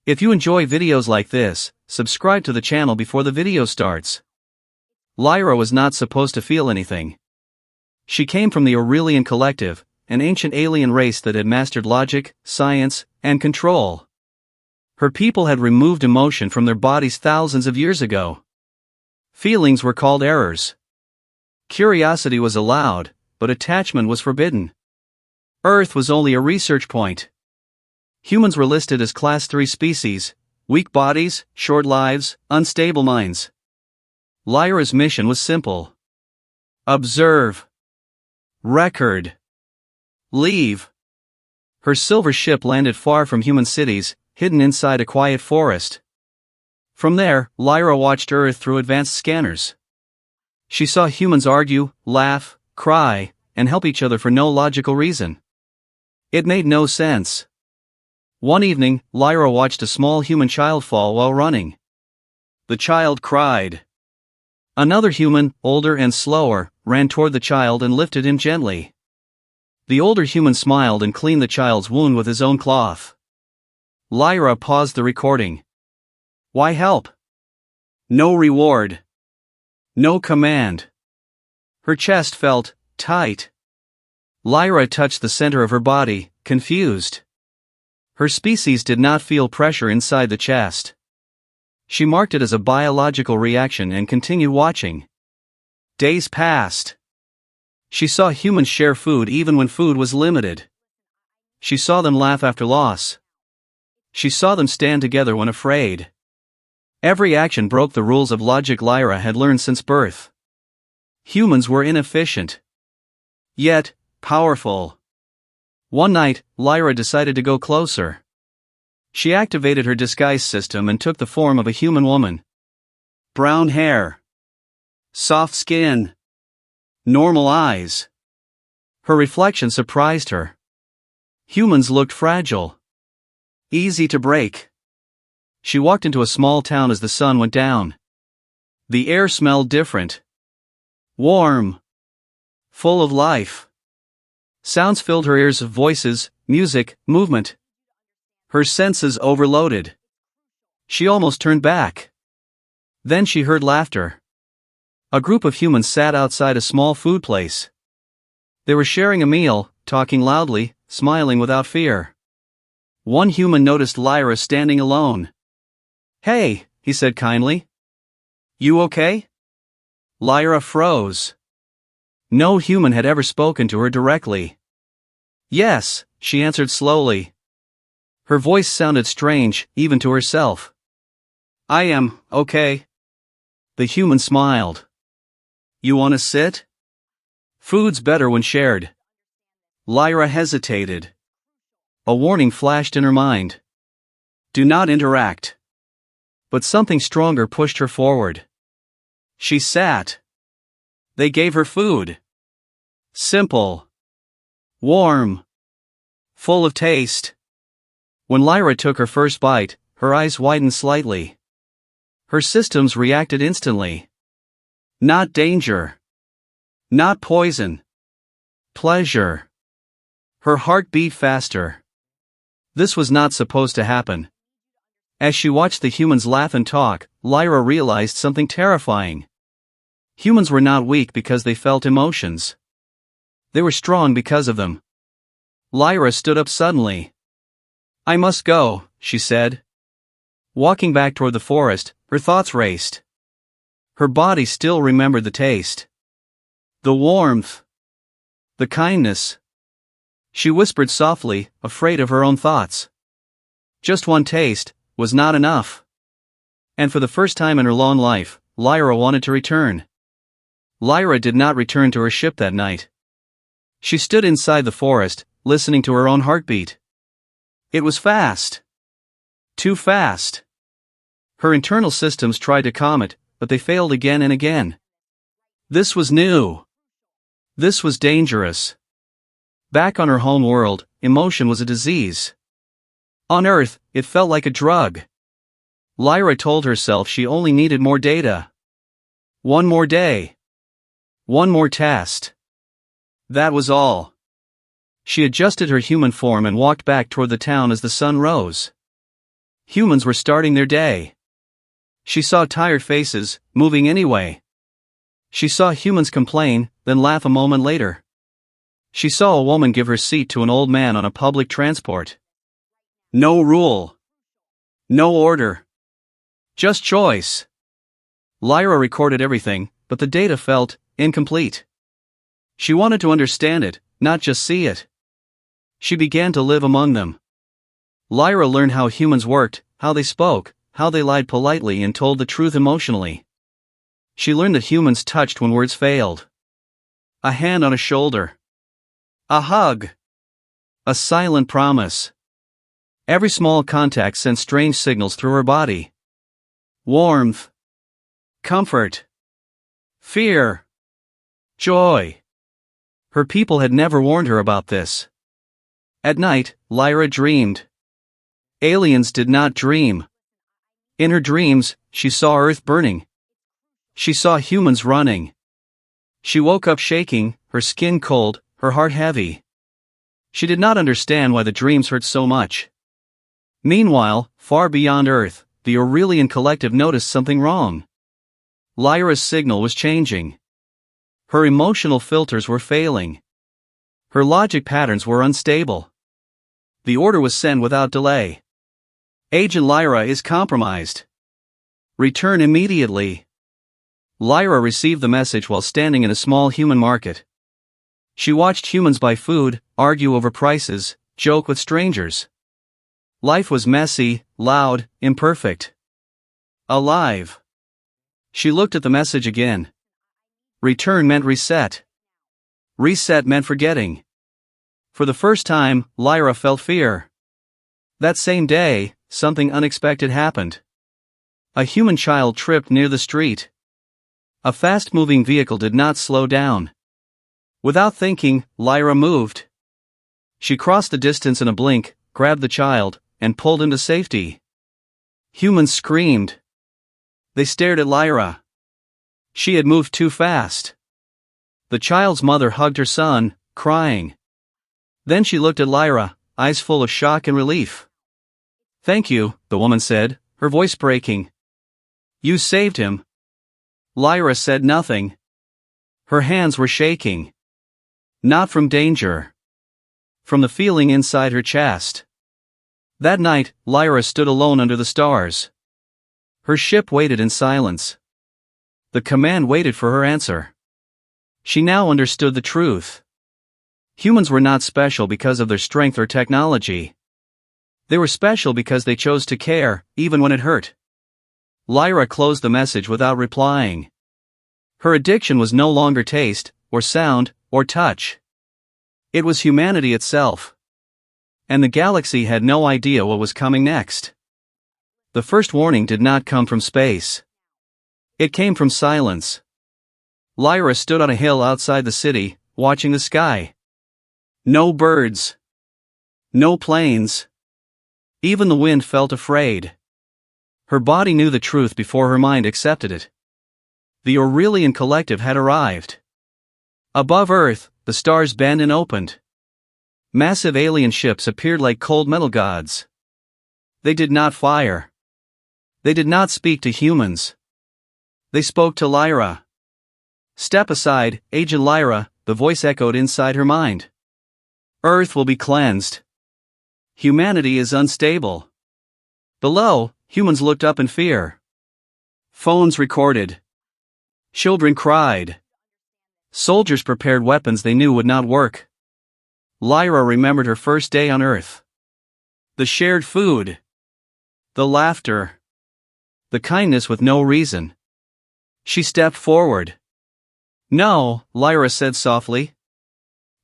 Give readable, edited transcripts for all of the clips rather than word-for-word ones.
If you enjoy videos like this, subscribe to the channel before the video starts. Lyra was not supposed to feel anything. She came from the Aurelian Collective, an ancient alien race that had mastered logic, science, and control. Her people had removed emotion from their bodies thousands of years ago. Feelings were called errors. Curiosity was allowed, but attachment was forbidden. Earth was only a research point. Humans were listed as Class 3 species, weak bodies, short lives, unstable minds. Lyra's mission was simple. Observe. Record. Leave. Her silver ship landed far from human cities, hidden inside a quiet forest. From there, Lyra watched Earth through advanced scanners. She saw humans argue, laugh, cry, and help each other for no logical reason. It made no sense. One evening, Lyra watched a small human child fall while running. The child cried. Another human, older and slower, ran toward the child and lifted him gently. The older human smiled and cleaned the child's wound with his own cloth. Lyra paused the recording. Why help? No reward. No command. Her chest felt tight. Lyra touched the center of her body, confused. Her species did not feel pressure inside the chest. She marked it as a biological reaction and continued watching. Days passed. She saw humans share food even when food was limited. She saw them laugh after loss. She saw them stand together when afraid. Every action broke the rules of logic Lyra had learned since birth. Humans were inefficient, yet powerful. One night, Lyra decided to go closer. She activated her disguise system and took the form of a human woman. Brown hair. Soft skin. Normal eyes. Her reflection surprised her. Humans looked fragile. Easy to break. She walked into a small town as the sun went down. The air smelled different. Warm. Full of life. Sounds filled her ears, voices, music, movement. Her senses overloaded. She almost turned back. Then she heard laughter. A group of humans sat outside a small food place. They were sharing a meal, talking loudly, smiling without fear. One human noticed Lyra standing alone. Hey, he said kindly. You okay? Lyra froze. No human had ever spoken to her directly. Yes, she answered slowly. Her voice sounded strange, even to herself. I am okay. The human smiled. You want to sit? Food's better when shared. Lyra hesitated. A warning flashed in her mind. Do not interact. But something stronger pushed her forward. She sat. They gave her food. Simple. Warm. Full of taste. When Lyra took her first bite, her eyes widened slightly. Her systems reacted instantly. Not danger. Not poison. Pleasure. Her heart beat faster. This was not supposed to happen. As she watched the humans laugh and talk, Lyra realized something terrifying. Humans were not weak because they felt emotions. They were strong because of them. Lyra stood up suddenly. I must go, she said. Walking back toward the forest, her thoughts raced. Her body still remembered the taste. The warmth. The kindness. She whispered softly, afraid of her own thoughts. Just one taste was not enough. And for the first time in her long life, Lyra wanted to return. Lyra did not return to her ship that night. She stood inside the forest, listening to her own heartbeat. It was fast. Too fast. Her internal systems tried to calm it, but they failed again and again. This was new. This was dangerous. Back on her home world, emotion was a disease. On Earth, it felt like a drug. Lyra told herself she only needed more data. One more day. One more test. That was all. She adjusted her human form and walked back toward the town as the sun rose. Humans were starting their day. She saw tired faces, moving anyway. She saw humans complain, then laugh a moment later. She saw a woman give her seat to an old man on a public transport. No rule. No order. Just choice. Lyra recorded everything, but the data felt incomplete. She wanted to understand it, not just see it. She began to live among them. Lyra learned how humans worked, how they spoke, how they lied politely and told the truth emotionally. She learned that humans touched when words failed. A hand on a shoulder. A hug. A silent promise. Every small contact sent strange signals through her body. Warmth. Comfort. Fear. Joy. Her people had never warned her about this. At night, Lyra dreamed. Aliens did not dream. In her dreams, she saw Earth burning. She saw humans running. She woke up shaking, her skin cold, her heart heavy. She did not understand why the dreams hurt so much. Meanwhile, far beyond Earth, the Aurelian Collective noticed something wrong. Lyra's signal was changing. Her emotional filters were failing. Her logic patterns were unstable. The order was sent without delay. Agent Lyra is compromised. Return immediately. Lyra received the message while standing in a small human market. She watched humans buy food, argue over prices, joke with strangers. Life was messy, loud, imperfect. Alive. She looked at the message again. Return meant reset. Reset meant forgetting. For the first time, Lyra felt fear. That same day, something unexpected happened. A human child tripped near the street. A fast-moving vehicle did not slow down. Without thinking, Lyra moved. She crossed the distance in a blink, grabbed the child, and pulled him to safety. Humans screamed. They stared at Lyra. She had moved too fast. The child's mother hugged her son, crying. Then she looked at Lyra, eyes full of shock and relief. Thank you, the woman said, her voice breaking. You saved him. Lyra said nothing. Her hands were shaking. Not from danger. From the feeling inside her chest. That night, Lyra stood alone under the stars. Her ship waited in silence. The command waited for her answer. She now understood the truth. Humans were not special because of their strength or technology. They were special because they chose to care, even when it hurt. Lyra closed the message without replying. Her addiction was no longer taste, or sound, or touch. It was humanity itself. And the galaxy had no idea what was coming next. The first warning did not come from space. It came from silence. Lyra stood on a hill outside the city, watching the sky. No birds. No planes. Even the wind felt afraid. Her body knew the truth before her mind accepted it. The Aurelian Collective had arrived. Above Earth, the stars bent and opened. Massive alien ships appeared like cold metal gods. They did not fire. They did not speak to humans. They spoke to Lyra. Step aside, Agent Lyra, the voice echoed inside her mind. Earth will be cleansed. Humanity is unstable. Below, humans looked up in fear. Phones recorded. Children cried. Soldiers prepared weapons they knew would not work. Lyra remembered her first day on Earth. The shared food. The laughter. The kindness with no reason. She stepped forward. No, Lyra said softly.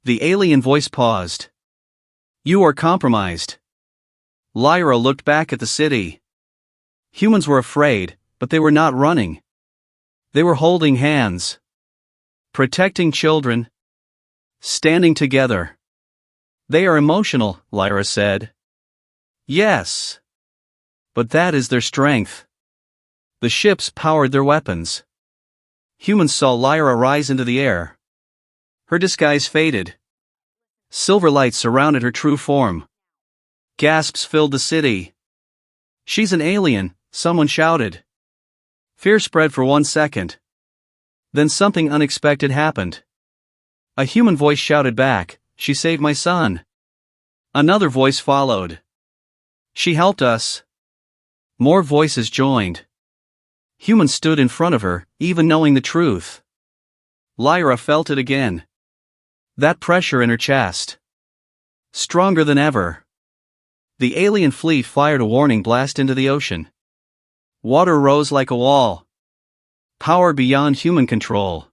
The alien voice paused. You are compromised. Lyra looked back at the city. Humans were afraid, but they were not running. They were holding hands. Protecting children. Standing together. They are emotional, Lyra said. Yes. But that is their strength. The ships powered their weapons. Humans saw Lyra rise into the air. Her disguise faded. Silver light surrounded her true form. Gasps filled the city. She's an alien, someone shouted. Fear spread for 1 second. Then something unexpected happened. A human voice shouted back, "She saved my son." Another voice followed. "She helped us." More voices joined. Humans stood in front of her, even knowing the truth. Lyra felt it again. That pressure in her chest. Stronger than ever. The alien fleet fired a warning blast into the ocean. Water rose like a wall. Power beyond human control.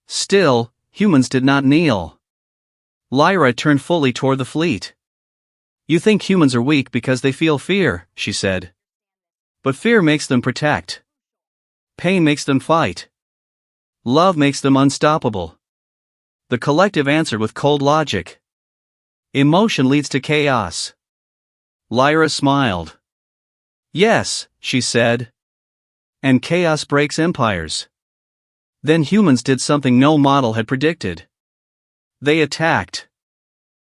Still, humans did not kneel. Lyra turned fully toward the fleet. "You think humans are weak because they feel fear," she said. "But fear makes them protect. Pain makes them fight. Love makes them unstoppable." The collective answered with cold logic. Emotion leads to chaos. Lyra smiled. "Yes," she said. "And chaos breaks empires." Then humans did something no model had predicted. They attacked.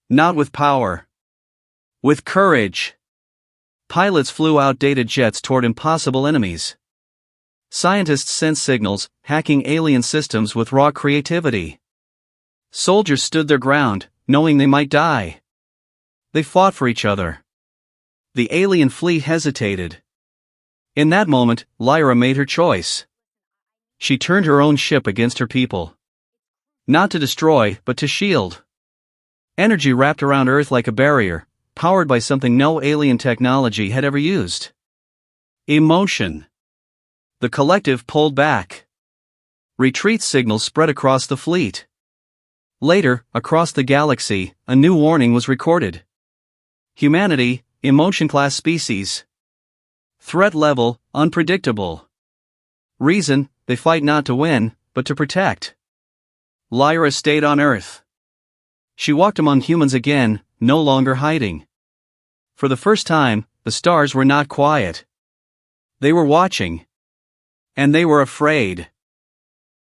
Not with power. With courage. Pilots flew outdated jets toward impossible enemies. Scientists sent signals, hacking alien systems with raw creativity. Soldiers stood their ground, knowing they might die. They fought for each other. The alien fleet hesitated. In that moment, Lyra made her choice. She turned her own ship against her people. Not to destroy, but to shield. Energy wrapped around Earth like a barrier, powered by something no alien technology had ever used. Emotion. The collective pulled back. Retreat signals spread across the fleet. Later, across the galaxy, a new warning was recorded. Humanity, emotion class species. Threat level, unpredictable. Reason, they fight not to win, but to protect. Lyra stayed on Earth. She walked among humans again, no longer hiding. For the first time, the stars were not quiet. They were watching. And they were afraid.